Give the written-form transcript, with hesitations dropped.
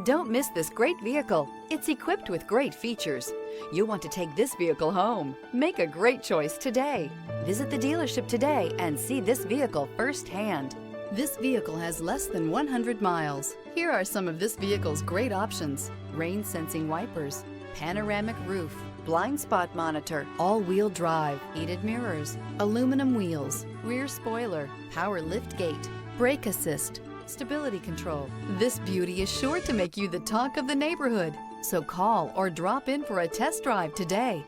Don't miss this great vehicle. It's equipped with great features. You'll want to take this vehicle home. Make a great choice today. Visit the dealership today and see this vehicle firsthand. This vehicle has less than 100 miles. Here are some of this vehicle's great options: rain sensing wipers, panoramic roof, blind spot monitor, all-wheel drive, heated mirrors, aluminum wheels, rear spoiler, power lift gate, brake assist, stability control. This beauty is sure to make you the talk of the neighborhood. So call or drop in for a test drive today.